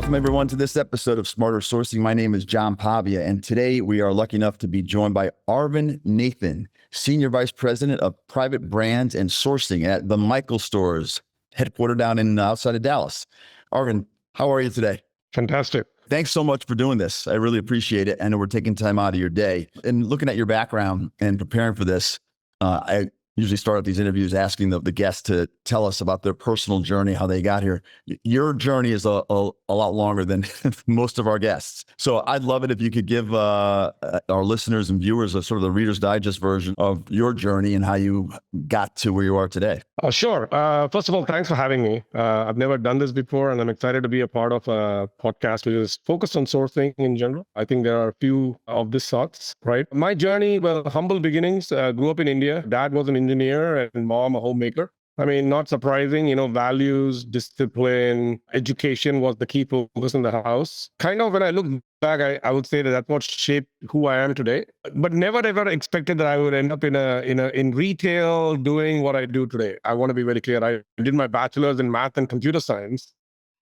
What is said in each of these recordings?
Welcome, everyone, to this episode of Smarter Sourcing. My name is John Pavia, and today we are lucky enough to be joined by Arvind Nathan, Senior Vice President of Private Brands and Sourcing at the Michael Stores, headquartered down in outside of Dallas. Arvind, how are you today? Fantastic. Thanks so much for doing this. I really appreciate it. I know we're taking time out of your day. And looking at your background and preparing for this, I usually start out these interviews asking the guests to tell us about their personal journey, how they got here. Your journey is a lot longer than most of our guests. So I'd love it if you could give our listeners and viewers a sort of the Reader's Digest version of your journey and how you got to where you are today. Sure. First of all, thanks for having me. I've never done this before, and I'm excited to be a part of a podcast which is focused on sourcing in general. I think there are a few of this sorts, right? My journey, well, humble beginnings. Grew up in India. Dad was an engineer and mom a homemaker. I mean, not surprising, values, discipline, education was the key focus in the house. Kind of when I look back, I would say that that's what shaped who I am today. But never ever expected that I would end up in retail doing what I do today. I want to be very clear. I did my bachelor's in math and computer science,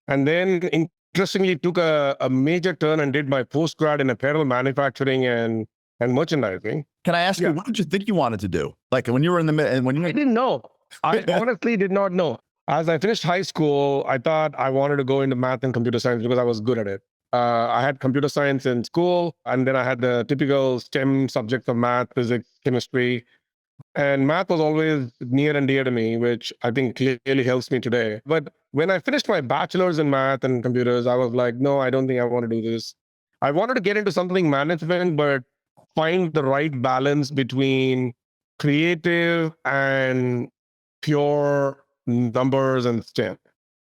and then interestingly took a major turn and did my postgrad in apparel manufacturing and merchandising. Can I ask you, what did you think you wanted to do? Like when you were in the and when you I didn't know. I honestly did not know. As I finished high school, I thought I wanted to go into math and computer science because I was good at it. I had computer science in school, and then I had the typical STEM subjects of math, physics, chemistry. And math was always near and dear to me, which I think clearly helps me today. But when I finished my bachelor's in math and computers, I was like, no, I don't think I want to do this. I wanted to get into something management, but find the right balance between creative and pure numbers and STEM.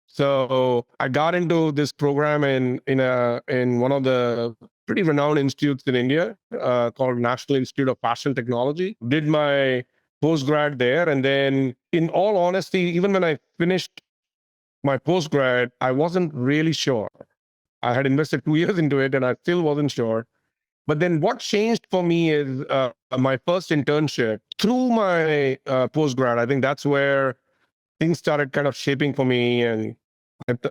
So I got into this program in one of the pretty renowned institutes in India called National Institute of Fashion Technology. Did my postgrad there. And then in all honesty, even when I finished my postgrad, I wasn't really sure. I had invested 2 years into it and I still wasn't sure. But then what changed for me is my first internship through my postgrad. I think that's where things started kind of shaping for me. And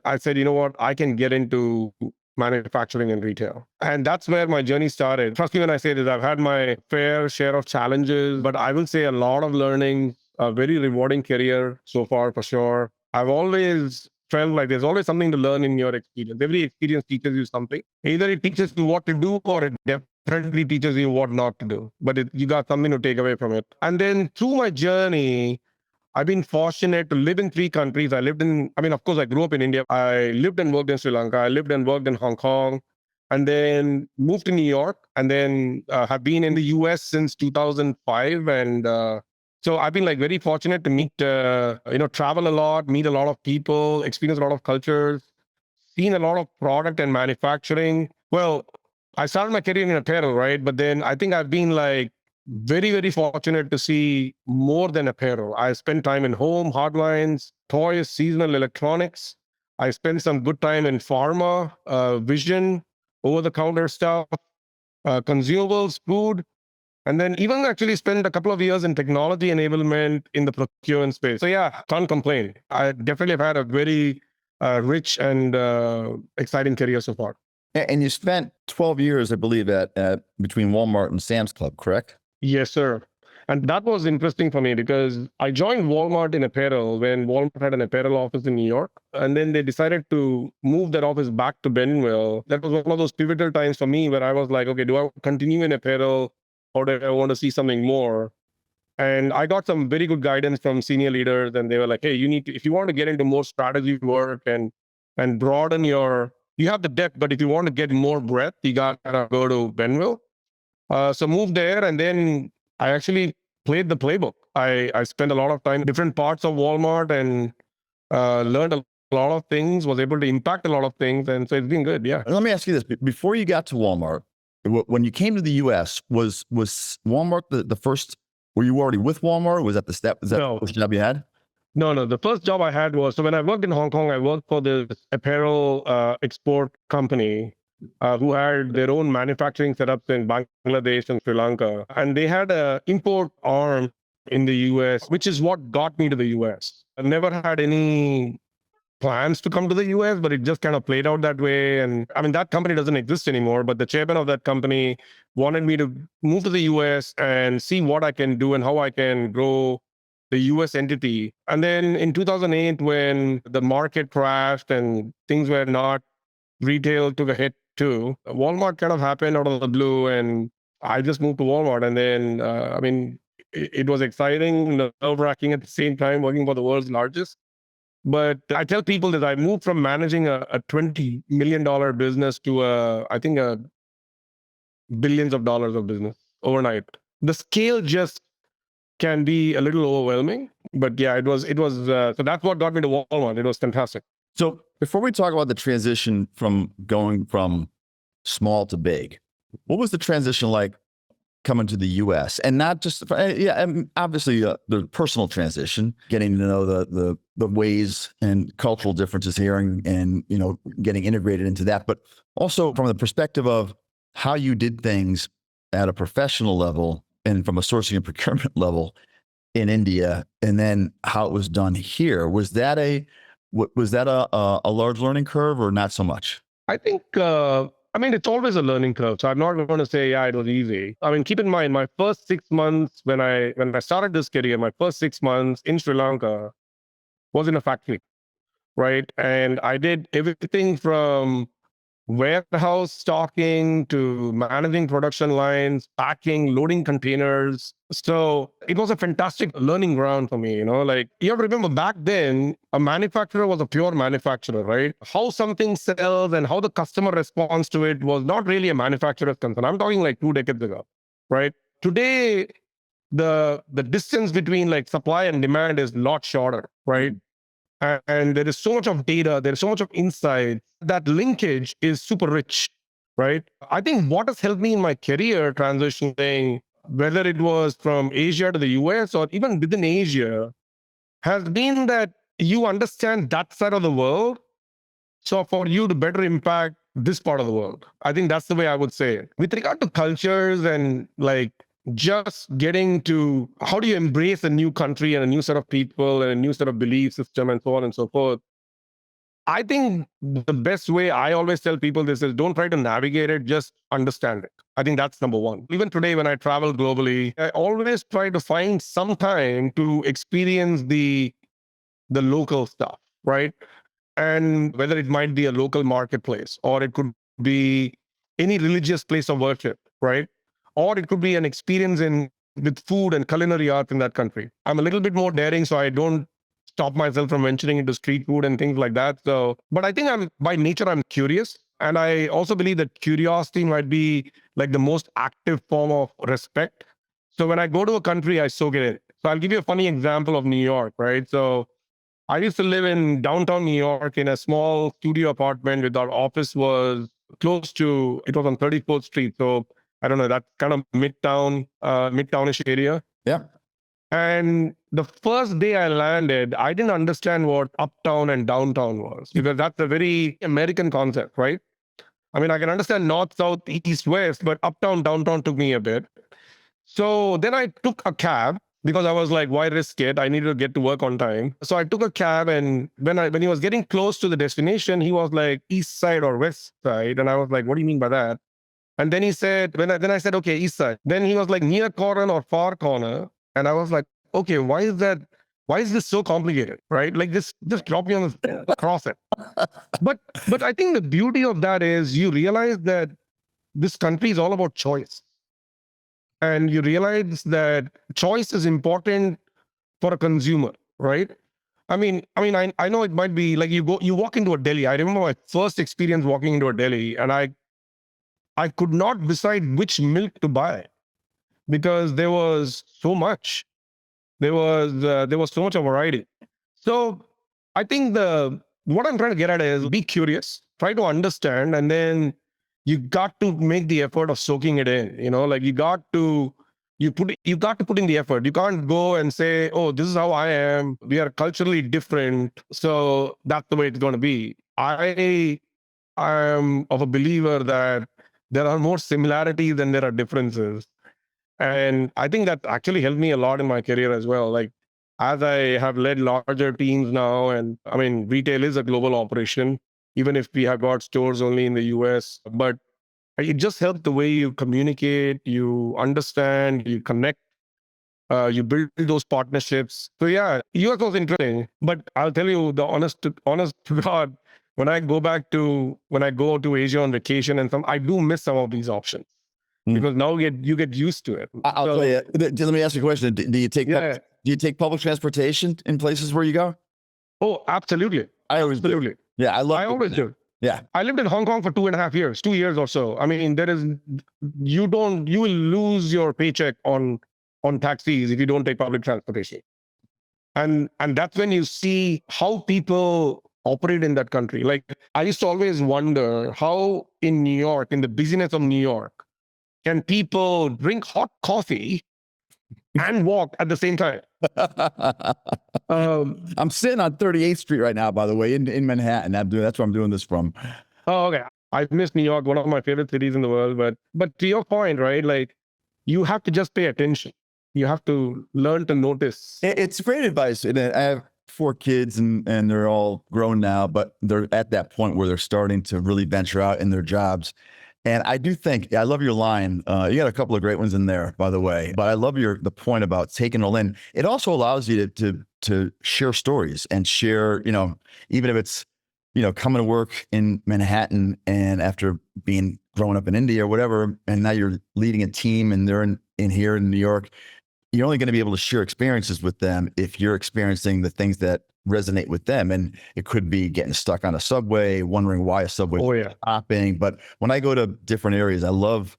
I said, you know what, I can get into manufacturing and retail. And that's where my journey started. Trust me when I say this, I've had my fair share of challenges, but I will say a lot of learning, a very rewarding career so far for sure. I've always felt like there's always something to learn in your experience. Every experience teaches you something. Either it teaches you what to do or it definitely teaches you what not to do. But you got something to take away from it. And then through my journey, I've been fortunate to live in 3 countries. Of course, I grew up in India. I lived and worked in Sri Lanka. I lived and worked in Hong Kong, and then moved to New York, and then have been in the US since 2005. And so I've been very fortunate to meet, travel a lot, meet a lot of people, experience a lot of cultures, seen a lot of product and manufacturing. Well, I started my career in apparel, right? But then I think I've been very, very fortunate to see more than apparel. I spent time in home, hardlines, toys, seasonal electronics. I spent some good time in pharma, vision, over-the-counter stuff, consumables, food, and then even actually spent a couple of years in technology enablement in the procurement space. So yeah, can't complain. I definitely have had a very rich and exciting career so far. And you spent 12 years, I believe, at between Walmart and Sam's Club, correct? Yes, sir. And that was interesting for me because I joined Walmart in apparel when Walmart had an apparel office in New York. And then they decided to move that office back to Bentonville. That was one of those pivotal times for me where I was like, okay, do I continue in apparel or do I want to see something more? And I got some very good guidance from senior leaders. And they were like, hey, if you want to get into more strategy work and broaden you have the depth, but if you want to get more breadth, you got to go to Bentonville. So moved there, and then I actually played the playbook. I spent a lot of time in different parts of Walmart and learned a lot of things, was able to impact a lot of things. And so it's been good, yeah. Let me ask you this. Before you got to Walmart, when you came to the US, was Walmart the first, were you already with Walmart? Was that the first job you had? No. The first job I had was, so when I worked in Hong Kong, I worked for this apparel export company who had their own manufacturing setups in Bangladesh and Sri Lanka. And they had an import arm in the US, which is what got me to the US. I never had any plans to come to the US, but it just kind of played out that way. And I mean, that company doesn't exist anymore, but the chairman of that company wanted me to move to the US and see what I can do and how I can grow the US entity. And then in 2008, when the market crashed and things were not, retail took a hit too. Walmart kind of happened out of the blue, and I just moved to Walmart. And then, I mean, it was exciting, nerve-wracking at the same time, working for the world's largest. But I tell people that I moved from managing a $20 million business to I think billions of dollars of business overnight. The scale just can be a little overwhelming, but yeah, so that's what got me to Walmart. It was fantastic. So before we talk about the transition from going from small to big, what was the transition like coming to the U.S.? And not just, obviously the personal transition, getting to know the ways and cultural differences here, and getting integrated into that, but also from the perspective of how you did things at a professional level and from a sourcing and procurement level in India, and then how it was done here. Was that a large learning curve or not so much? I think, it's always a learning curve. So I'm not going to say, yeah, it was easy. I mean, keep in mind, my first 6 months when I started this career, my first 6 months in Sri Lanka was in a factory, right? And I did everything from warehouse stocking to managing production lines, packing, loading containers. So it was a fantastic learning ground for me. Like, you have to remember, back then, a manufacturer was a pure manufacturer, right? How something sells and how the customer responds to it was not really a manufacturer's concern. I'm talking like 2 decades ago, right? Today, the distance between like supply and demand is a lot shorter, right? And there is so much of data, there's so much of insight. That linkage is super rich, right? I think what has helped me in my career transitioning, whether it was from Asia to the US or even within Asia, has been that you understand that side of the world. So for you to better impact this part of the world, I think that's the way I would say it. With regard to cultures and like just getting to how do you embrace a new country and a new set of people and a new set of belief system and so on and so forth, I think the best way, I always tell people this, is don't try to navigate it, just understand it. I think that's number one. Even today, when I travel globally, I always try to find some time to experience the local stuff, right? And whether it might be a local marketplace, or it could be any religious place of worship, right? Or it could be an experience with food and culinary art in that country. I'm a little bit more daring, so I don't stop myself from venturing into street food and things like that. So, but I think by nature, I'm curious. And I also believe that curiosity might be like the most active form of respect. So when I go to a country, I soak it in. So I'll give you a funny example of New York, right? So I used to live in downtown New York in a small studio apartment with our office was it was on 34th Street. So I don't know, that kind of midtownish area. Yeah. And the first day I landed, I didn't understand what uptown and downtown was, because that's a very American concept, right? I mean, I can understand north, south, east, west, but uptown, downtown took me a bit. So then I took a cab because I was like, why risk it? I needed to get to work on time. So I took a cab, and when he was getting close to the destination, he was like, east side or west side. And I was like, what do you mean by that? And then he said, then I said, okay, east side. Then he was like, near corner or far corner. And I was like, okay, why is that? Why is this so complicated, right? Like, just drop me on across it. But I think the beauty of that is you realize that this country is all about choice. And you realize that choice is important for a consumer, right? I know it might be like you walk into a deli. I remember my first experience walking into a deli, and I could not decide which milk to buy because there was so much. There was so much of variety. So I think what I'm trying to get at is be curious, try to understand, and then you got to make the effort of soaking it in. Like you got to put in the effort. You can't go and say, oh, this is how I am. We are culturally different, so that's the way it's going to be. I am of a believer that there are more similarities than there are differences. And I think that actually helped me a lot in my career as well. Like, as I have led larger teams now, and I mean, retail is a global operation, even if we have got stores only in the US, but it just helps the way you communicate, you understand, you connect, you build those partnerships. So yeah, US was interesting, but I'll tell you the honest to God, when I go to Asia on vacation and I do miss some of these options because now you get used to it. I'll tell you. Let me ask you a question. Do you take Yeah. do you take public transportation in places where you go? Oh, absolutely. I always do. Absolutely. Yeah, I always do. Yeah. I lived in Hong Kong for 2 years or so. I mean, you will lose your paycheck on taxis if you don't take public transportation. And that's when you see how people operate in that country. Like, I used to always wonder how in New York, in the busyness of New York, can people drink hot coffee and walk at the same time? I'm sitting on 38th Street right now, by the way, in Manhattan. That's where I'm doing this from. Oh, okay. I miss New York, one of my favorite cities in the world. But to your point, right? Like, you have to just pay attention. You have to learn to notice. It's great advice. And I have 4 kids and they're all grown now, but they're at that point where they're starting to really venture out in their jobs. And I do think, I love your line. You got a couple of great ones in there, by the way, but I love the point about taking it all in. It also allows you to share stories and share, even if it's, coming to work in Manhattan and after growing up in India or whatever, and now you're leading a team and they're in here in New York, you're only going to be able to share experiences with them if you're experiencing the things that resonate with them. And it could be getting stuck on a subway, wondering why a subway is stopping. But when I go to different areas, I love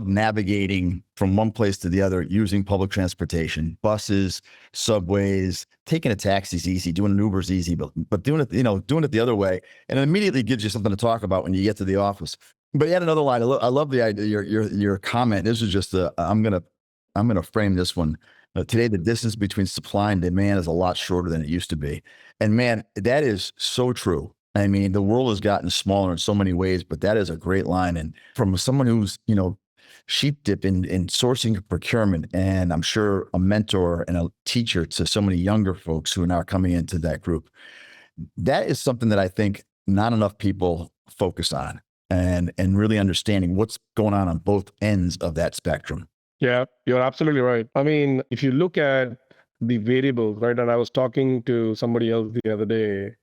navigating from one place to the other using public transportation, buses, subways. Taking a taxi is easy, doing an Uber is easy, but doing it, doing it the other way, and it immediately gives you something to talk about when you get to the office. But yet another line. I love the idea. Your comment. This is just I'm gonna frame this one. Today, the distance between supply and demand is a lot shorter than it used to be. And man, that is so true. I mean, the world has gotten smaller in so many ways, but that is a great line. And from someone who's, sheep dip in sourcing and procurement, and I'm sure a mentor and a teacher to so many younger folks who are now coming into that group, that is something that I think not enough people focus on and really understanding what's going on both ends of that spectrum. Yeah, you're absolutely right. I mean, if you look at the variables, right? And I was talking to somebody else the other day.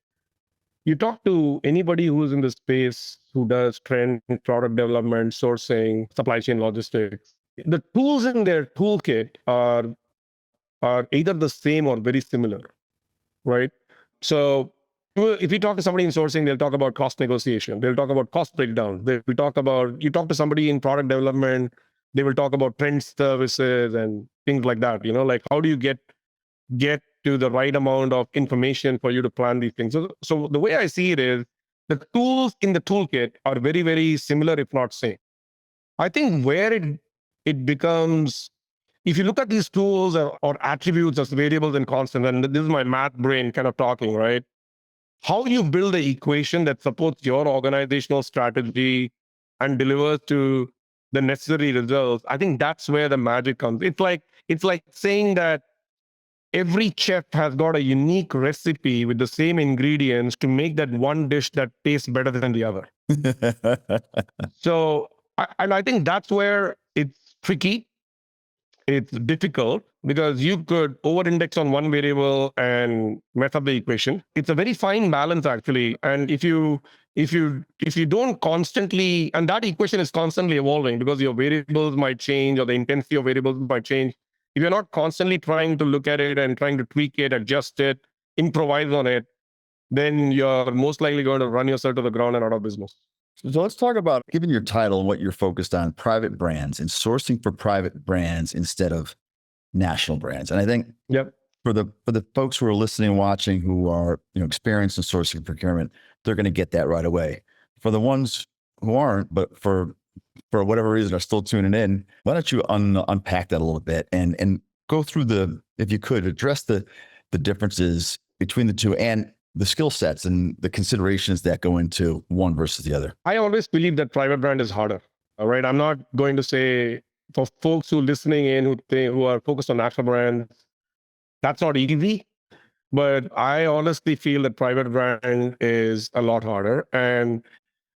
You talk to anybody who's in the space who does trend, product development, sourcing, supply chain logistics. The tools in their toolkit are either the same or very similar, right? So if you talk to somebody in sourcing, they'll talk about cost negotiation. They'll talk about cost breakdown. You talk to somebody in product development, they will talk about trend services and things like that. Like, how do you get to the right amount of information for you to plan these things? So the way I see it is the tools in the toolkit are very, very similar, if not same. I think where it becomes, if you look at these tools or attributes as variables and constants, and this is my math brain kind of talking, right? How you build the equation that supports your organizational strategy and delivers to the necessary results, I think that's where the magic comes. It's like saying that every chef has got a unique recipe with the same ingredients to make that one dish that tastes better than the other. So, I think that's where it's tricky. It's difficult because you could over-index on one variable and mess up the equation. It's a very fine balance, actually. And if you don't constantly, and that equation is constantly evolving because your variables might change or the intensity of variables might change. If you're not constantly trying to look at it and trying to tweak it, adjust it, improvise on it, then you're most likely going to run yourself to the ground and out of business. So let's talk about, given your title and what you're focused on, private brands and sourcing for private brands instead of national brands. And I think for the folks who are listening and watching who are experienced in sourcing and procurement, they're going to get that right away. For the ones who aren't, but for whatever reason are still tuning in, why don't you unpack that a little bit and go through if you could, address the differences between the two and the skill sets and the considerations that go into one versus the other. I always believe that private brand is harder. All right. I'm not going to say for folks who are listening in, who are focused on national brands, That's not easy. But I honestly feel that private brand is a lot harder. And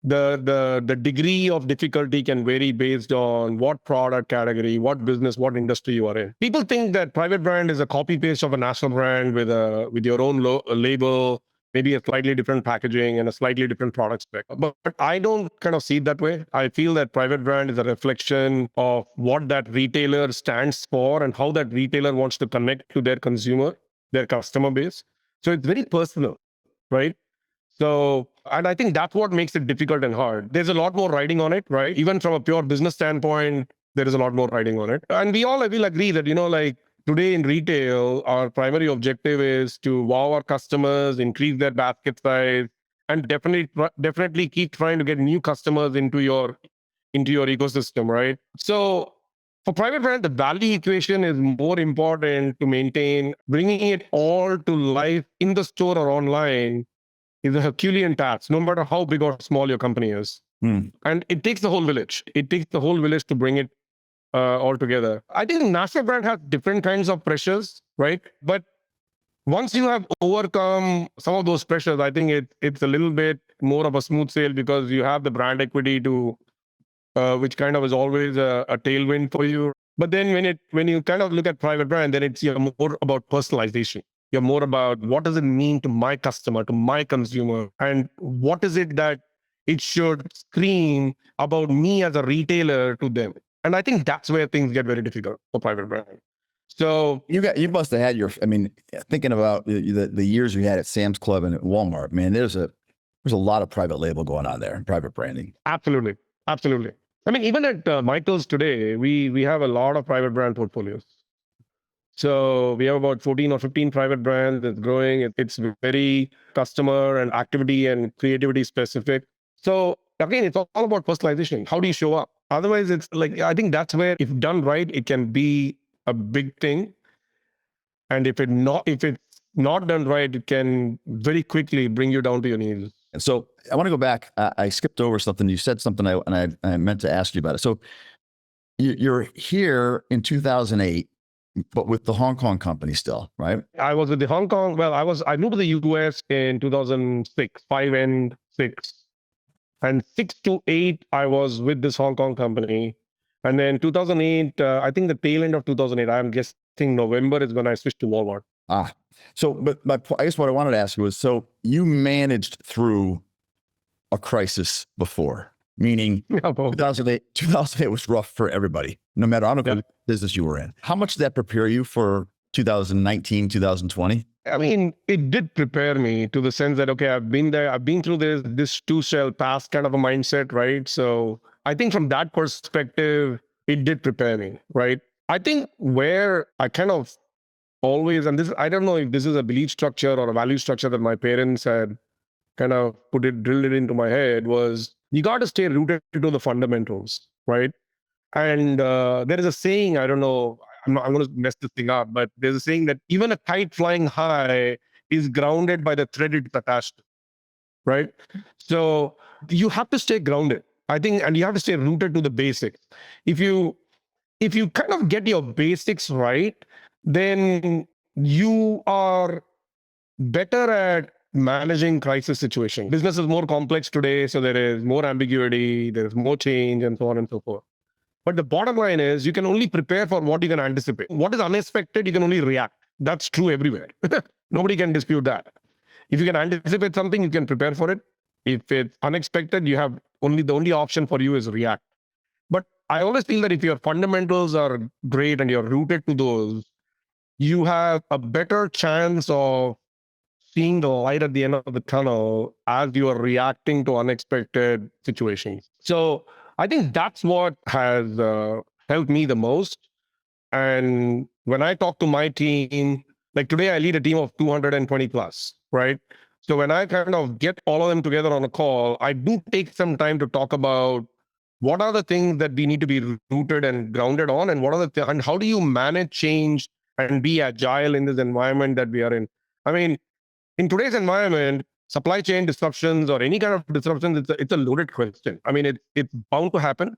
the degree of difficulty can vary based on what product category, what business, what industry you are in. People think that private brand is a copy paste of a national brand with your own label, maybe a slightly different packaging and a slightly different product spec. But I don't kind of see it that way. I feel that private brand is a reflection of what that retailer stands for and how that retailer wants to connect to their consumer, their customer base. So it's very personal, right? So, and I think that's what makes it difficult and hard. There's a lot more riding on it, right? Even from a pure business standpoint, there is a lot more riding on it. And we all will agree that, like today in retail, our primary objective is to wow our customers, increase their basket size, and definitely keep trying to get new customers into your ecosystem, right? So for private brand, the value equation is more important to maintain. Bringing it all to life in the store or online is a Herculean task, no matter how big or small your company is. And it takes the whole village. It takes the whole village to bring it all together. I think national brand has different kinds of pressures, right? But once you have overcome some of those pressures, I think it's a little bit more of a smooth sail because you have the brand equity to, which kind of is always a tailwind for you. But then when you kind of look at private brand, then you're more about personalization. You're more about what does it mean to my customer, to my consumer, and what is it that it should scream about me as a retailer to them. And I think that's where things get very difficult for private brand. So you must have had thinking about the years you had at Sam's Club and at Walmart, man, there's a lot of private label going on there, private branding. Absolutely. I mean, even at Michael's today, we have a lot of private brand portfolios. So we have about 14 or 15 private brands. It's growing. It's very customer and activity and creativity specific. So again, it's all about personalization. How do you show up? Otherwise, it's like, I think that's where, if done right, it can be a big thing. And if it's not done right, it can very quickly bring you down to your knees. And so I want to go back. I skipped over something. You said something I meant to ask you about it. So you're here in 2008. But with the Hong Kong company still, right? I was with the Hong Kong. Well, I moved to the US in 2006, 5 and 6. And 6 to 8, I was with this Hong Kong company. And then 2008, I think the tail end of 2008, I'm guessing November is when I switched to Walmart. So, but I guess what I wanted to ask you was, so you managed through a crisis before, meaning 2008 was rough for everybody, no matter what business you were in. How much did that prepare you for 2019, 2020? I mean, it did prepare me to the sense that, okay, I've been there, I've been through this too shall pass kind of a mindset, right? So I think from that perspective, it did prepare me, right? I think where I kind of always, and this, I don't know if this is a belief structure or a value structure that my parents had kind of drilled it into my head, was you got to stay rooted to the fundamentals, right? And there is a saying, I don't know, I'm going to mess this thing up, but there's a saying that even a kite flying high is grounded by the thread it's attached to, right? So you have to stay grounded, I think, and you have to stay rooted to the basics. If you kind of get your basics right, then you are better at managing crisis situations. Business is more complex today, so there is more ambiguity, there's more change, and so on and so forth. But the bottom line is you can only prepare for what you can anticipate. What is unexpected, you can only react. That's true everywhere. Nobody can dispute that. If you can anticipate something, you can prepare for it. If it's unexpected, you have the only option for you is react. But I always feel that if your fundamentals are great and you're rooted to those, you have a better chance of seeing the light at the end of the tunnel as you are reacting to unexpected situations. So I think that's what has helped me the most. And when I talk to my team, like today, I lead a team of 220 plus, right? So when I kind of get all of them together on a call, I do take some time to talk about what are the things that we need to be rooted and grounded on, and and how do you manage change and be agile in this environment that we are in? I mean, in today's environment, supply chain disruptions or any kind of disruptions, it's a loaded question. I mean, it's bound to happen.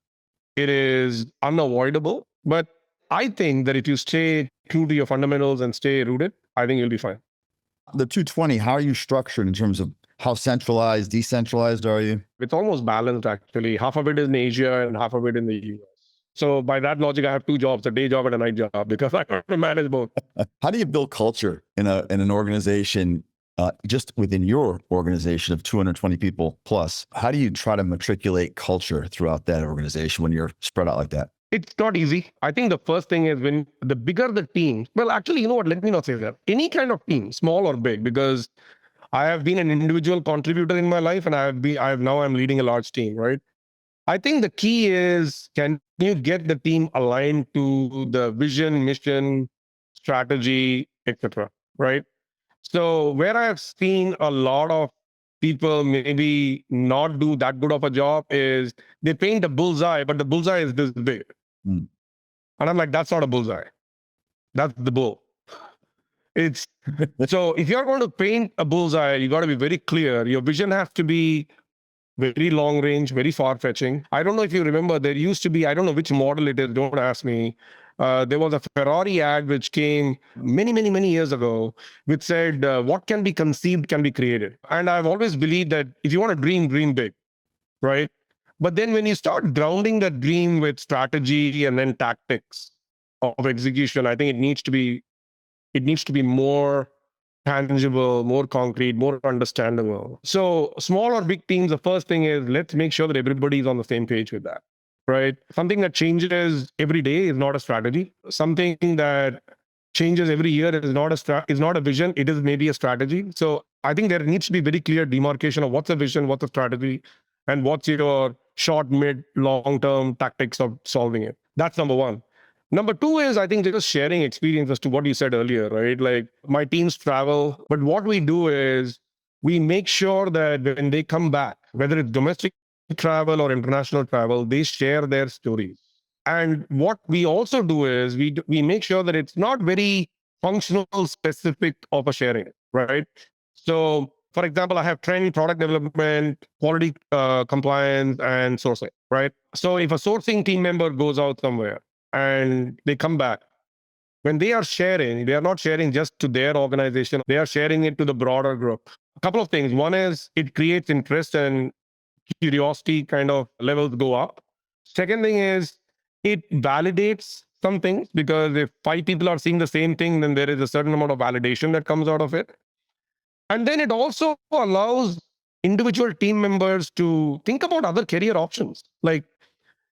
It is unavoidable. But I think that if you stay true to your fundamentals and stay rooted, I think you'll be fine. The 220, how are you structured in terms of how centralized, decentralized are you? It's almost balanced, actually. Half of it is in Asia and half of it in the US. So by that logic, I have two jobs, a day job and a night job, because I have to manage both. How do you build culture in an organization, just within your organization of 220 people plus? How do you try to matriculate culture throughout that organization when you're spread out like that? It's not easy. I think the first thing is, when the bigger the team, well, actually, you know what? Let me not say that. Any kind of team, small or big, because I have been an individual contributor in my life, and I'm leading a large team, right? I think the key is, can you get the team aligned to the vision, mission, strategy, etc. Right? So where I've seen a lot of people maybe not do that good of a job is, they paint a bullseye, but the bullseye is this big. Mm. And I'm like, that's not a bullseye. That's the bull. It's so if you're going to paint a bullseye, you got to be very clear. Your vision has to be very long range, very far fetching. I don't know if you remember, there used to be, I don't know which model it is, don't ask me. There was a Ferrari ad which came many, many, many years ago, which said, what can be conceived can be created. And I've always believed that if you want to dream, dream big, right? But then when you start grounding that dream with strategy and then tactics of execution, I think it needs to be more tangible, more concrete, more understandable. So small or big teams, the first thing is, let's make sure that everybody is on the same page with that, right? Something that changes every day is not a strategy. Something that changes every year is not a vision. It is maybe a strategy. So I think there needs to be very clear demarcation of what's a vision, what's a strategy, and what's your short, mid, long-term tactics of solving it. That's number one. Number two is, I think, just sharing experience, as to what you said earlier, right? Like, my teams travel, but what we do is, we make sure that when they come back, whether it's domestic travel or international travel, they share their stories. And what we also do is, we make sure that it's not very functional specific of a sharing, right? So, for example, I have training, product development, quality compliance, and sourcing, right? So if a sourcing team member goes out somewhere and they come back, when they are sharing, they are not sharing just to their organization, they are sharing it to the broader group. A couple of things. One is, it creates interest and curiosity kind of levels go up. Second thing is, it validates some things, because if 5 people are seeing the same thing, then there is a certain amount of validation that comes out of it. And then it also allows individual team members to think about other career options. Like,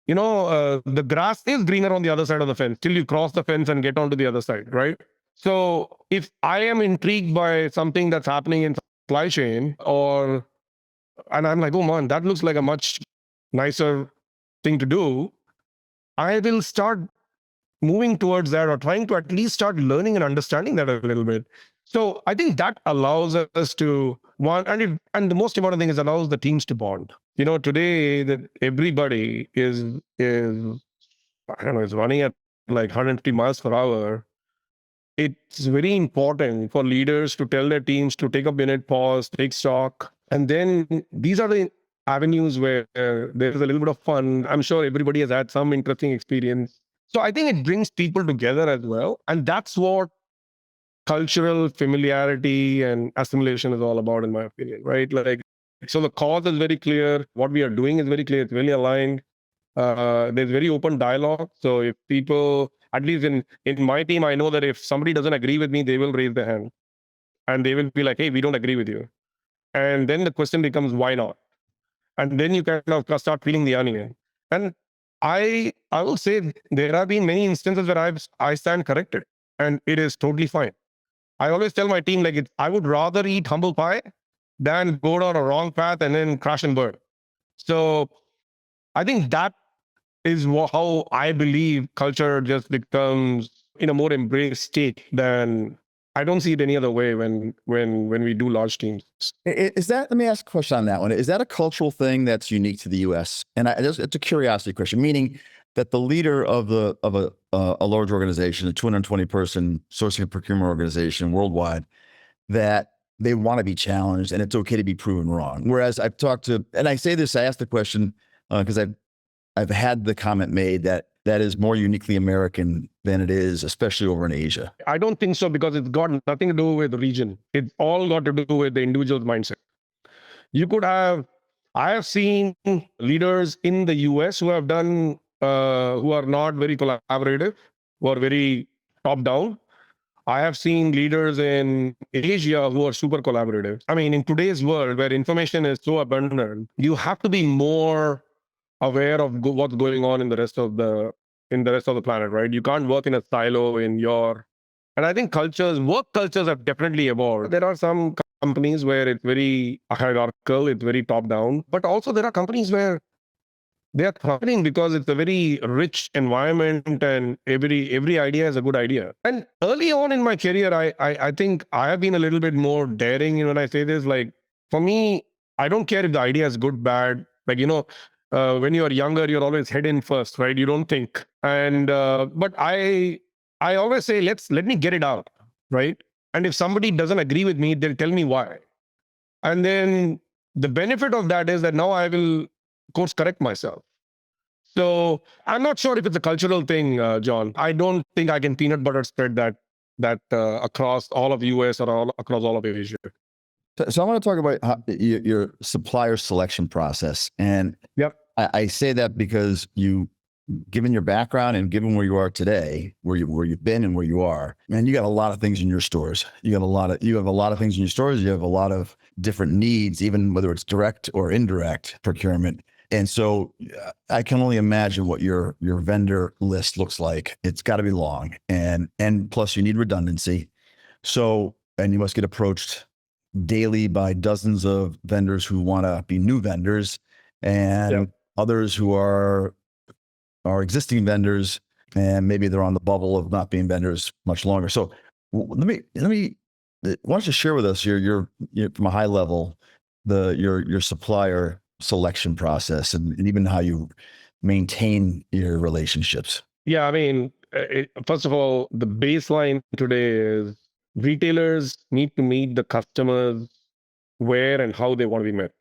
the grass is greener on the other side of the fence till you cross the fence and get onto the other side, right? So if I am intrigued by something that's happening in supply chain, and I'm like, oh man, that looks like a much nicer thing to do, I will start moving towards that, or trying to at least start learning and understanding that a little bit. So I think that allows us to and the most important thing is, allows the teams to bond. Today that everybody is I don't know, is running at like 150 miles per hour. It's very important for leaders to tell their teams to take a minute, pause, take stock. And then these are the avenues where there's a little bit of fun. I'm sure everybody has had some interesting experience. So I think it brings people together as well. And that's what cultural familiarity and assimilation is all about, in my opinion, right? Like, so the cause is very clear. What we are doing is very clear. It's really aligned. There's very open dialogue. So if people, at least in my team, I know that if somebody doesn't agree with me, they will raise their hand and they will be like, hey, we don't agree with you. And then the question becomes, why not? And then you kind of start peeling the onion. And I will say, there have been many instances where I stand corrected, and it is totally fine. I always tell my team, like, I would rather eat humble pie than go down a wrong path and then crash and burn. So I think that is how I believe culture just becomes in a more embraced state than, I don't see it any other way when we do large teams. Is that, let me ask a question on that one. Is that a cultural thing that's unique to the US? And it's a curiosity question, meaning that the leader of a large organization, a 220 person sourcing and procurement organization worldwide, that they want to be challenged and it's okay to be proven wrong. Whereas I've talked to, and I say this, I asked the question because I've had the comment made that that is more uniquely American than it is, especially over in Asia? I don't think so, because it's got nothing to do with region. It's all got to do with the individual's mindset. You could have, I have seen leaders in the US who have done, who are not very collaborative, who are very top down. I have seen leaders in Asia who are super collaborative. I mean, in today's world where information is so abundant, you have to be more aware of what's going on in the rest of the planet, right? You can't work in a silo in your. And I think work cultures have definitely evolved. There are some companies where it's very hierarchical, it's very top down, but also there are companies where they are thriving because it's a very rich environment and every idea is a good idea. And early on in my career, I think I have been a little bit more daring when I say this. Like, for me, I don't care if the idea is good, bad. Like, when you're younger, you're always head in first, right? You don't think. And but I always say, let me get it out, right? And if somebody doesn't agree with me, they'll tell me why. And then the benefit of that is that now I will course correct myself. So I'm not sure if it's a cultural thing, John. I don't think I can peanut butter spread that across all of US or across all of Asia. So I want to talk about your supplier selection process. And Yep. I say that because given your background and given where you are today, where you've been and where you are, man, you got a lot of things in your stores. You have a lot of things in your stores. You have a lot of different needs, even whether it's direct or indirect procurement. And so I can only imagine what your vendor list looks like. It's got to be long, and plus you need redundancy. So, and you must get approached daily by dozens of vendors who want to be new vendors, and others who are existing vendors, and maybe they're on the bubble of not being vendors much longer. So let me why don't you share with us your from a high level your supplier selection process and even how you maintain your relationships? Yeah, I mean, first of all, the baseline today is retailers need to meet the customers where and how they want to be met.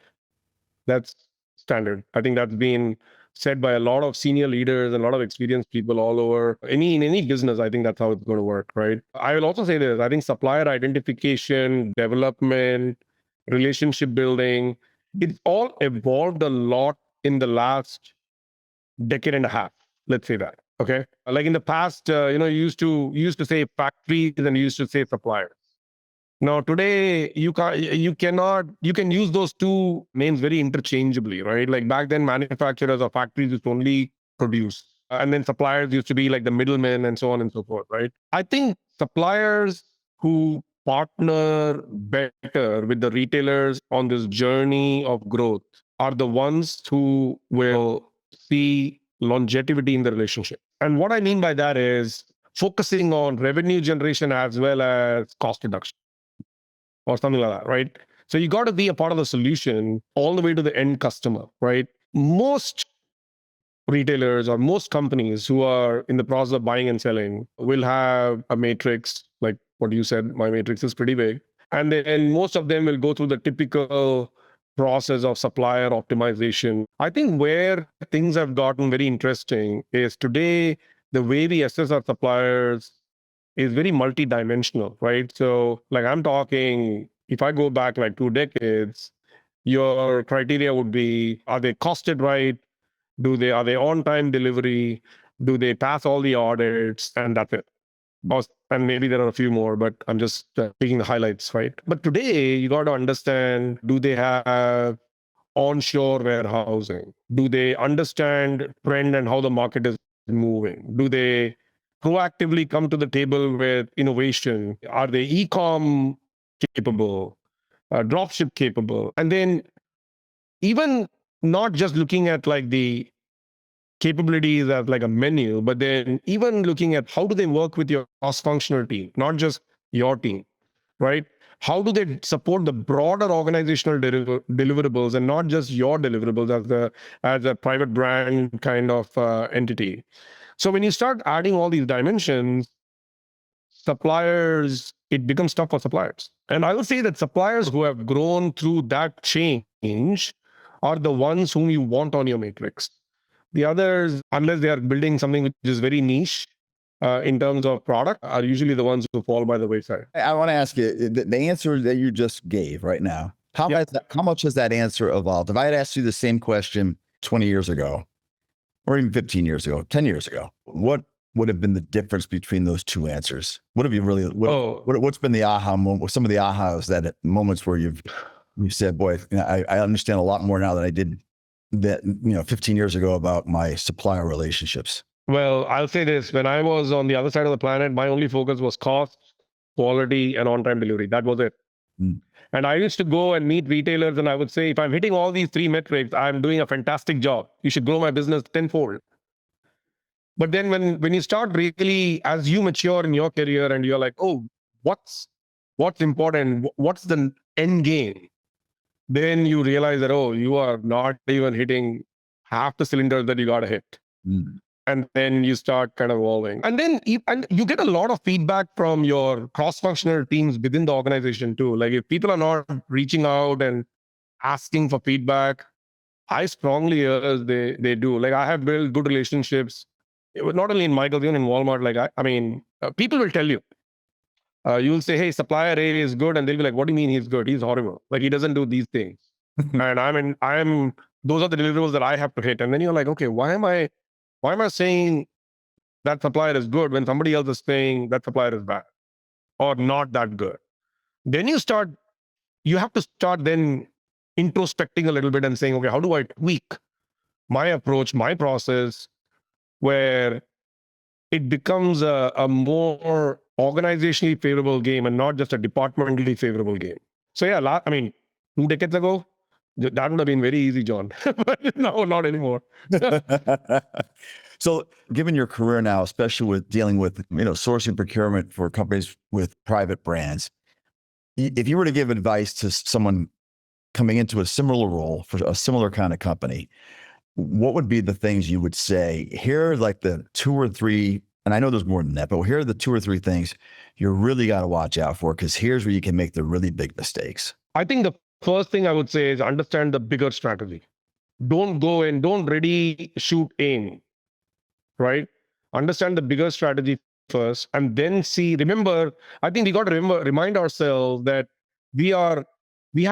That's standard. I think that's been said by a lot of senior leaders and a lot of experienced people all over in any business. I think that's how it's going to work, right? I will also say this. I think supplier identification, development, relationship building, it's all evolved a lot in the last decade and a half. Let's say that. Okay. Like in the past, you used to say factories and you used to say suppliers. Now today you can use those two names very interchangeably, right? Like back then, manufacturers or factories used to only produce, and then suppliers used to be like the middlemen and so on and so forth, right? I think suppliers who partner better with the retailers on this journey of growth are the ones who will see longevity in the relationship. And what I mean by that is focusing on revenue generation as well as cost reduction or something like that, right? So you got to be a part of the solution all the way to the end customer, right? Most retailers or most companies who are in the process of buying and selling will have a matrix, like what you said, my matrix is pretty big. And then most of them will go through the typical process of supplier optimization. I think where things have gotten very interesting is today, the way we assess our suppliers is very multidimensional, right? So like I'm talking, if I go back like 2 decades, your criteria would be, are they costed right? Are they on time delivery? Do they pass all the audits? And that's it. And maybe there are a few more, but I'm just picking the highlights, right? But today you got to understand, do they have onshore warehousing? Do they understand trend and how the market is moving? Do they proactively come to the table with innovation? Are they e-com capable, dropship capable? And then even not just looking at like the capabilities as like a menu, but then even looking at how do they work with your cross-functional team, not just your team, right? How do they support the broader organizational deliverables and not just your deliverables as a private brand kind of entity? So when you start adding all these dimensions, suppliers, it becomes tough for suppliers. And I will say that suppliers who have grown through that change are the ones whom you want on your matrix. The others, unless they are building something which is very niche in terms of product, are usually the ones who fall by the wayside. I want to ask you the answer that you just gave right now. How much has that answer evolved? If I had asked you the same question 20 years ago, or even 15 years ago, 10 years ago, what would have been the difference between those two answers? What have you really, what's been the aha moment, some of the ahas that moments where you've said, boy, I understand a lot more now than I did 15 years ago about my supplier relationships? Well, I'll say this. When I was on the other side of the planet, my only focus was cost, quality, and on-time delivery. That was it. Mm. And I used to go and meet retailers and I would say, if I'm hitting all these three metrics, I'm doing a fantastic job. You should grow my business tenfold. But then when you start really, as you mature in your career and you're like, oh, what's important? What's the end game? Then you realize that, oh, you are not even hitting half the cylinders that you got to hit. Mm. And then you start kind of evolving. And then you get a lot of feedback from your cross-functional teams within the organization too. Like if people are not reaching out and asking for feedback, I strongly urge they do. Like I have built good relationships. It was not only in Michael's, even in Walmart. Like I mean, people will tell you. You'll say, hey, supplier A is good. And they'll be like, what do you mean he's good? He's horrible. Like he doesn't do these things. And those are the deliverables that I have to hit. And then you're like, okay, why am I saying that supplier is good when somebody else is saying that supplier is bad or not that good? Then you have to start then introspecting a little bit and saying, okay, how do I tweak my approach, my process, where it becomes a more organizationally favorable game and not just a departmentally favorable game. So yeah, 2 decades ago, that would have been very easy, John. But no, not anymore. So given your career now, especially with dealing with, sourcing procurement for companies with private brands, if you were to give advice to someone coming into a similar role for a similar kind of company, what would be the things you would say? Here are like the 2 or 3, and I know there's more than that, but here are the 2 or 3 things you really got to watch out for, because here's where you can make the really big mistakes. I think the first thing I would say is understand the bigger strategy. Don't go and don't ready, shoot, aim, right? Understand the bigger strategy first and then remember, I think we got to remind ourselves that we have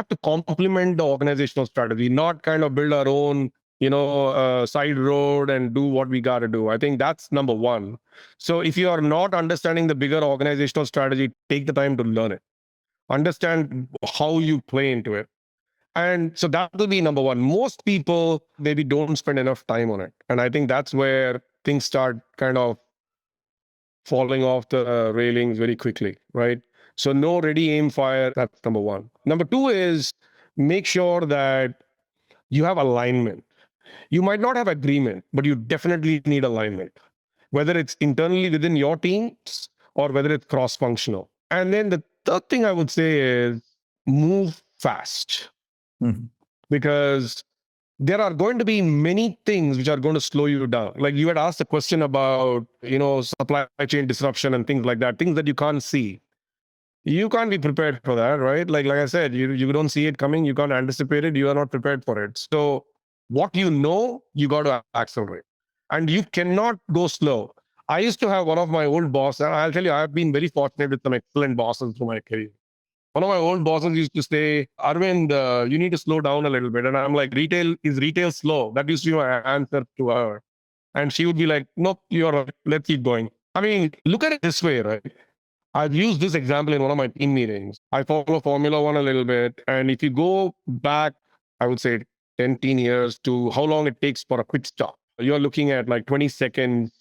to complement the organizational strategy, not kind of build our own, side road and do what we got to do. I think that's number one. So if you are not understanding the bigger organizational strategy, take the time to learn it. Understand how you play into it. And so that will be number one. Most people maybe don't spend enough time on it. And I think that's where things start kind of falling off the railings very quickly, right? So no ready, aim, fire. That's number one. Number 2 is make sure that you have alignment. You might not have agreement, but you definitely need alignment, whether it's internally within your teams or whether it's cross-functional. And then the third thing I would say is move fast. Mm-hmm. Because there are going to be many things which are going to slow you down. Like you had asked a question about, supply chain disruption and things like that, things that you can't see. You can't be prepared for that, right? Like I said, you don't see it coming, you can't anticipate it, you are not prepared for it. So what you got to accelerate. And you cannot go slow. I used to have one of my old bosses, and I'll tell you, I've been very fortunate with some excellent bosses through my career. One of my old bosses used to say, Arvind, you need to slow down a little bit. And I'm like, is retail slow? That used to be my answer to her. And she would be like, nope, let's keep going. I mean, look at it this way, right? I've used this example in one of my team meetings. I follow Formula One a little bit. And if you go back, I would say 10 years to how long it takes for a quick stop, you're looking at like 20 seconds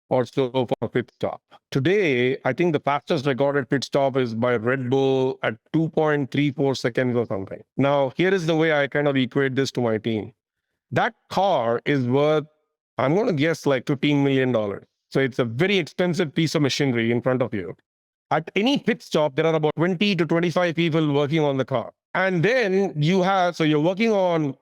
or so for a pit stop. Today, I think the fastest recorded pit stop is by Red Bull at 2.34 seconds or something. Now, here is the way I kind of equate this to my team. That car is worth, I'm going to guess, like $15 million. So it's a very expensive piece of machinery in front of you. At any pit stop, there are about 20 to 25 people working on the car. And then you're working on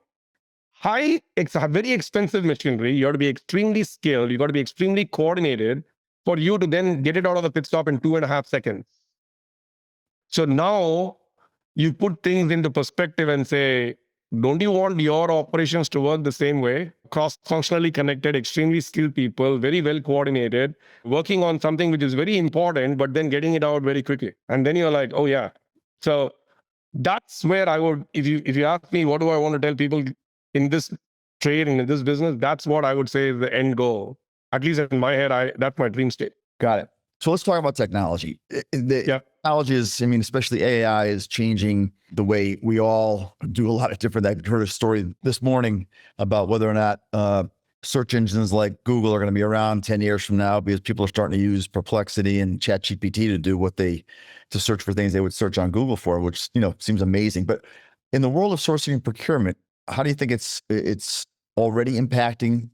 it's a very expensive machinery. You have to be extremely skilled. You got to be extremely coordinated for you to then get it out of the pit stop in 2.5 seconds. So now you put things into perspective and say, don't you want your operations to work the same way? Cross-functionally connected, extremely skilled people, very well coordinated, working on something which is very important, but then getting it out very quickly. And then you're like, oh yeah. So that's where I would, if you ask me, what do I want to tell people in this trade and in this business, that's what I would say is the end goal. At least in my head, that's my dream state. Got it. So let's talk about technology. Technology is, I mean, especially AI is changing the way we all do a lot of different. I heard a story this morning about whether or not search engines like Google are going to be around 10 years from now because people are starting to use Perplexity and ChatGPT to do to search for things they would search on Google for, which, seems amazing. But in the world of sourcing and procurement, how do you think it's already impacting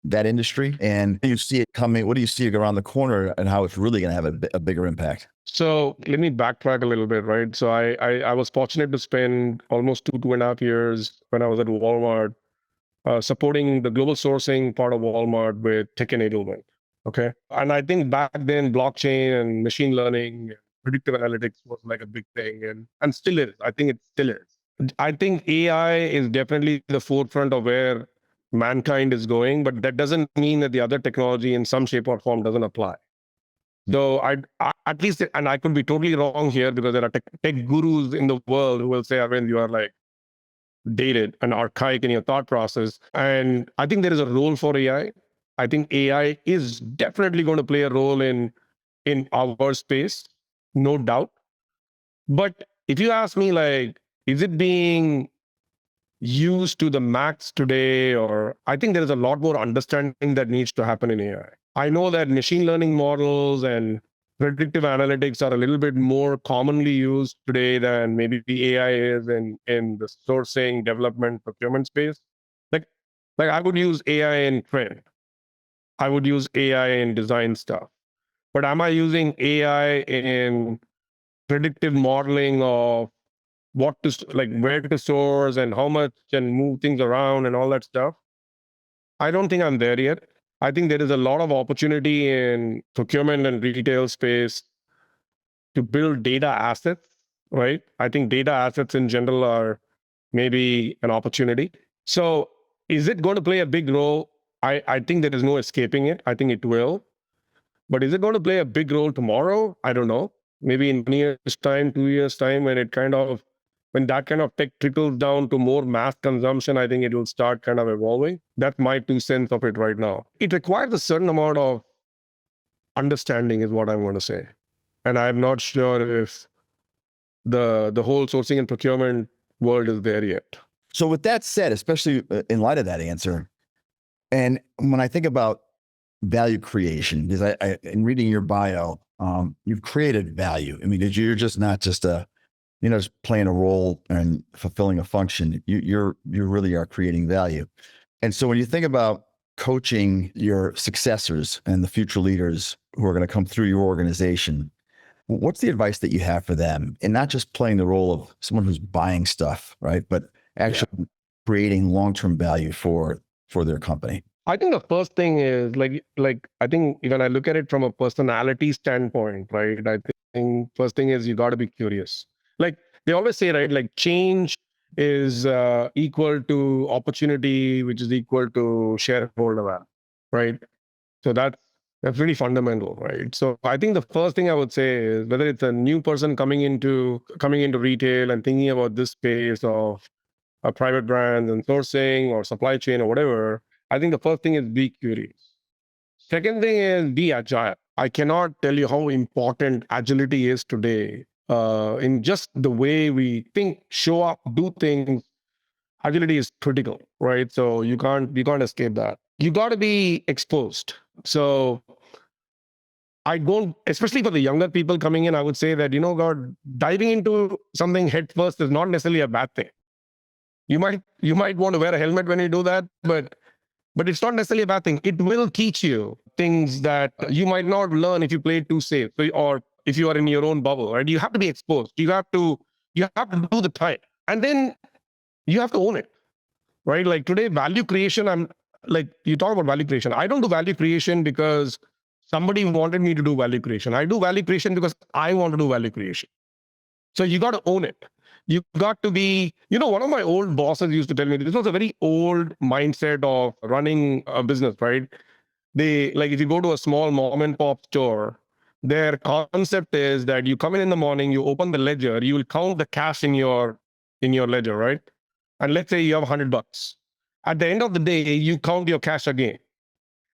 that industry, and do you see it coming? What do you see around the corner, and how it's really going to have a bigger impact? So let me backtrack a little bit, right? So I was fortunate to spend almost 2.5 years when I was at Walmart, supporting the global sourcing part of Walmart with tech enablement. Okay, and I think back then blockchain and machine learning, predictive analytics was like a big thing, and still is. I think it still is. I think AI is definitely the forefront of where mankind is going, but that doesn't mean that the other technology in some shape or form doesn't apply. So I at least, and I could be totally wrong here because there are tech gurus in the world who will say, Arvind, you are like dated and archaic in your thought process. And I think there is a role for AI. I think AI is definitely going to play a role in our space, no doubt. But if you ask me, like, is it being used to the max today, or I think there is a lot more understanding that needs to happen in AI. I know that machine learning models and predictive analytics are a little bit more commonly used today than maybe the AI is in the sourcing, development, procurement space. Like I would use AI in print. I would use AI in design stuff. But am I using AI in predictive modeling of what to, like, where to source and how much and move things around and all that stuff? I don't think I'm there yet. I think there is a lot of opportunity in procurement and retail space to build data assets, right? I think data assets in general are maybe an opportunity. So is it going to play a big role? I think there is no escaping it. I think it will. But is it going to play a big role tomorrow? I don't know. Maybe in 1 year's time, 2 years' time, when that kind of tech trickles down to more mass consumption, I think it will start kind of evolving. That's my 2 cents of it right now. It requires a certain amount of understanding is what I'm going to say. And I'm not sure if the whole sourcing and procurement world is there yet. So with that said, especially in light of that answer, and when I think about value creation, because I in reading your bio, you've created value. I mean, you're just not just just playing a role and fulfilling a function. You really are creating value. And so when you think about coaching your successors and the future leaders who are going to come through your organization, what's the advice that you have for them? And not just playing the role of someone who's buying stuff, right? But actually creating long-term value for their company. I think the first thing is like I think when I look at it from a personality standpoint, right? I think first thing is you got to be curious. Like they always say, right? Like change is equal to opportunity, which is equal to shareholder value, right? So that's really fundamental, right? So I think the first thing I would say is whether it's a new person coming into retail and thinking about this space of a private brand and sourcing or supply chain or whatever, I think the first thing is be curious. Second thing is be agile. I cannot tell you how important agility is today in just the way we think, show up, do things. Agility is critical, right? So you can't escape that. You got to be exposed. So I don't, especially for the younger people coming in, I would say that, God, diving into something head first is not necessarily a bad thing. You might want to wear a helmet when you do that, but it's not necessarily a bad thing. It will teach you things that you might not learn if you play it too safe, or if you are in your own bubble, right? You have to be exposed. You have to do the time, and then you have to own it, right? Like today, value creation. I'm like, you talk about value creation. I don't do value creation because somebody wanted me to do value creation. I do value creation because I want to do value creation. So you got to own it. You got to be, one of my old bosses used to tell me this was a very old mindset of running a business, right? Like if you go to a small mom and pop store, their concept is that you come in the morning, you open the ledger, you will count the cash in your ledger, right? And let's say you have $100. At the end of the day, you count your cash again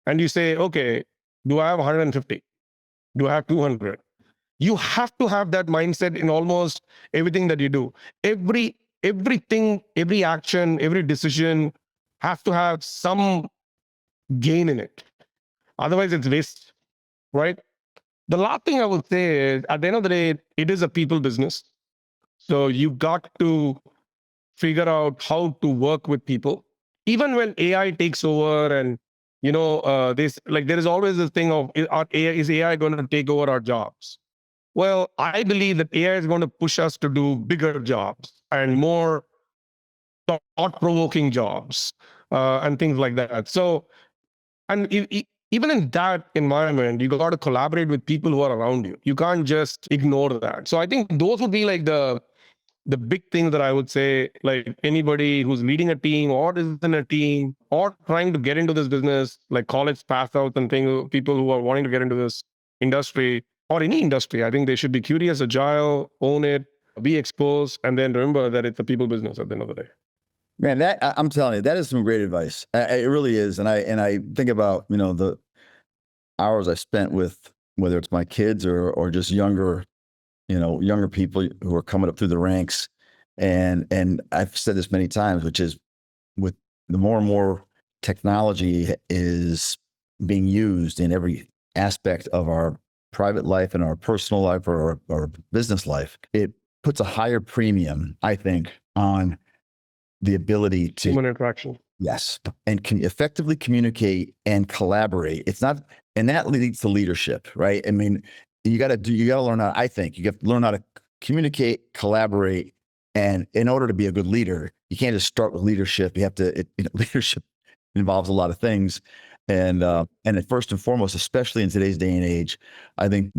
and you say, okay, do I have 150? Do I have 200? You have to have that mindset in almost everything that you do. Everything, every action, every decision has to have some gain in it. Otherwise, it's waste, right? The last thing I would say is at the end of the day, it is a people business. So you got to figure out how to work with people. Even when AI takes over and there is always this thing of is AI going to take over our jobs? Well, I believe that AI is going to push us to do bigger jobs and more thought-provoking jobs and things like that. So, and even in that environment, you got to collaborate with people who are around you. You can't just ignore that. So I think those would be like the big thing that I would say, like anybody who's leading a team or is in a team or trying to get into this business, like college pass outs and things, people who are wanting to get into this industry or any industry, I think they should be curious, agile, own it, be exposed, and then remember that it's a people business at the end of the day. Man, I'm telling you, that is some great advice. It really is. And I think about, the hours I spent with, whether it's my kids or just younger people who are coming up through the ranks. And I've said this many times, which is with the more and more technology is being used in every aspect of our private life and our personal life or our business life, it puts a higher premium, I think, on the ability to human interaction. Yes. And can effectively communicate and collaborate. It's not, and that leads to leadership, right? I mean, you got to learn how, I think you have to learn how to communicate, collaborate. And in order to be a good leader, you can't just start with leadership. You have to, leadership involves a lot of things. And first and foremost, especially in today's day and age, I think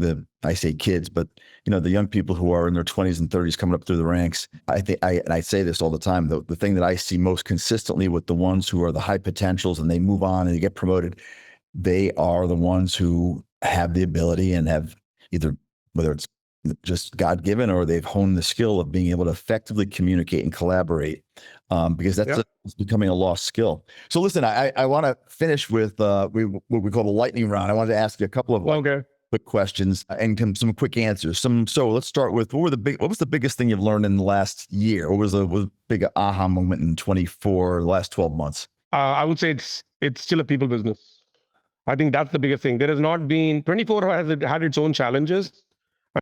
I say kids, but the young people who are in their 20s and 30s coming up through the ranks, I think and I say this all the time, the thing that I see most consistently with the ones who are the high potentials and they move on and they get promoted, they are the ones who have the ability and have either, whether it's just God-given or they've honed the skill of being able to effectively communicate and collaborate, because it's becoming a lost skill. So listen, I want to finish with what we call the lightning round. I wanted to ask you a couple of quick questions and some quick answers. So let's start with what was the biggest thing you've learned in the last year? What was the big aha moment in 24, the last 12 months? I would say it's still a people business. I think that's the biggest thing. There has not been 24 has had its own challenges.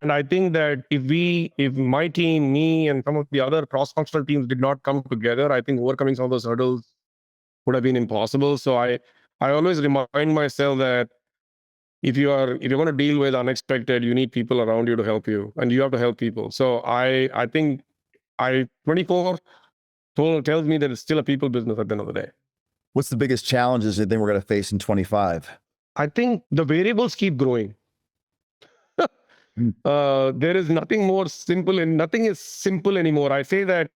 And I think that if my team, me, and some of the other cross-functional teams did not come together, I think overcoming some of those hurdles would have been impossible. So I always remind myself that if you're going to deal with unexpected, you need people around you to help you, and you have to help people. So I think 24 tells me that it's still a people business at the end of the day. What's the biggest challenges you think we're going to face in 25? I think the variables keep growing. There is nothing more simple and nothing is simple anymore. I say that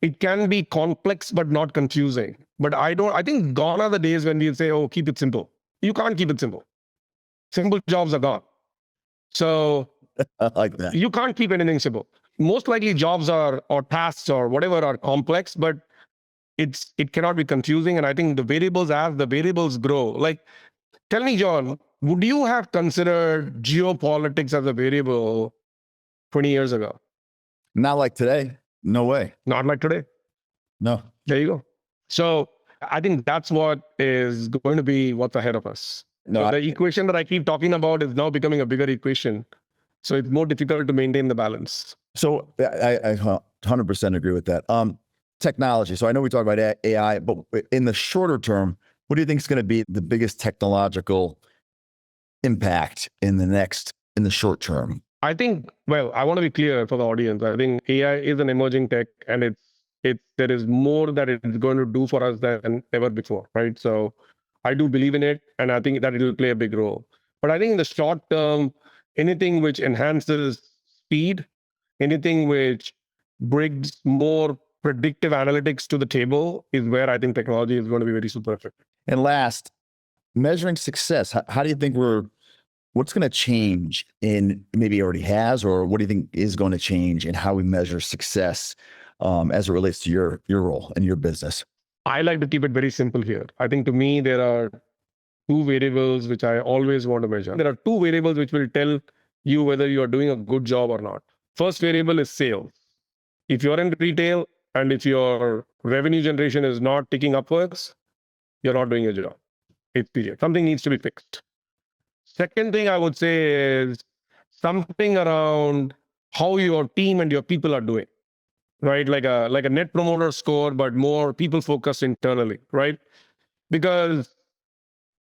it can be complex, but not confusing. But I think gone are the days when we say, oh, keep it simple. You can't keep it simple. Simple jobs are gone. So I like that. You can't keep anything simple. Most likely jobs or tasks or whatever are complex, but it cannot be confusing. And I think as the variables grow, like, tell me, John, would you have considered geopolitics as a variable 20 years ago? Not like today. No way. Not like today. No. There you go. So I think that's what is going to be what's ahead of us. No, the equation that I keep talking about is now becoming a bigger equation. So it's more difficult to maintain the balance. So I 100% agree with that. Technology. So I know we talk about AI, but in the shorter term, what do you think is going to be the biggest technological impact in the short term? I think, I want to be clear for the audience. I think AI is an emerging tech, and there is more that it's going to do for us than ever before, right? So I do believe in it, and I think that it will play a big role. But I think in the short term, anything which enhances speed, anything which brings more predictive analytics to the table is where I think technology is going to be very super effective. And last, measuring success. How do you think what's going to change in, maybe already has, or what do you think is going to change in how we measure success as it relates to your role and your business? I like to keep it very simple here. I think to me, there are two variables which I always want to measure. There are two variables which will tell you whether you are doing a good job or not. First variable is sales. If you're in retail and if your revenue generation is not ticking upwards, you're not doing your job. It's period. Something needs to be fixed. Second thing I would say is something around how your team and your people are doing, right? Like a net promoter score, but more people focused internally, right? Because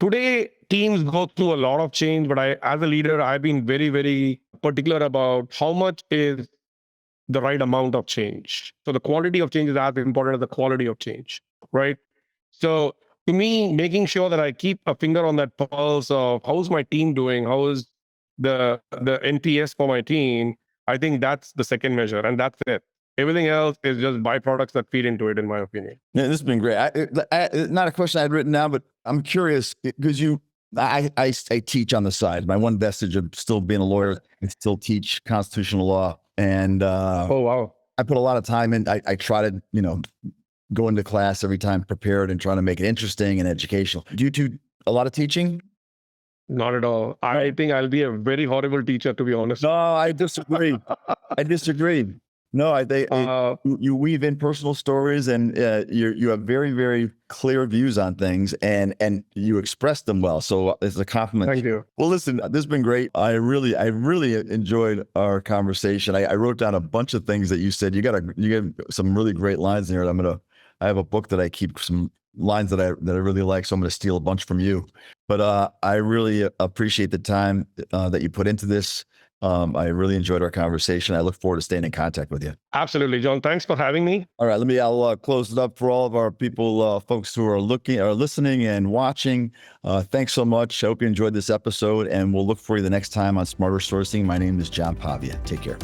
today teams go through a lot of change, but as a leader, I've been very, very particular about how much is the right amount of change. So the quantity of change is as important as the quality of change, right? So to me, making sure that I keep a finger on that pulse of how's my team doing, how is the NPS for my team, I think that's the second measure, and that's it. Everything else is just byproducts that feed into it, in my opinion. Yeah, this has been great. Not a question I had written down, but I'm curious because I teach on the side. My one vestige of still being a lawyer, I still teach constitutional law, and Oh wow! I put a lot of time in. I try to go into class every time prepared and trying to make it interesting and educational. Do you do a lot of teaching? Not at all. I think I'll be a very horrible teacher, to be honest. No, I disagree. I disagree. No, you weave in personal stories, and you have very, very clear views on things, and you express them well. So it's a compliment. Thank you. Well, listen, this has been great. I really enjoyed our conversation. I wrote down a bunch of things that you said. You gave some really great lines there. I have a book that I keep some lines that I really like, so I'm going to steal a bunch from you. But I really appreciate the time that you put into this. I really enjoyed our conversation. I look forward to staying in contact with you. Absolutely, John. Thanks for having me. All right, I'll close it up for all of our people, folks who are listening and watching. Thanks so much. I hope you enjoyed this episode, and we'll look for you the next time on Smarter Sourcing. My name is John Pavia. Take care.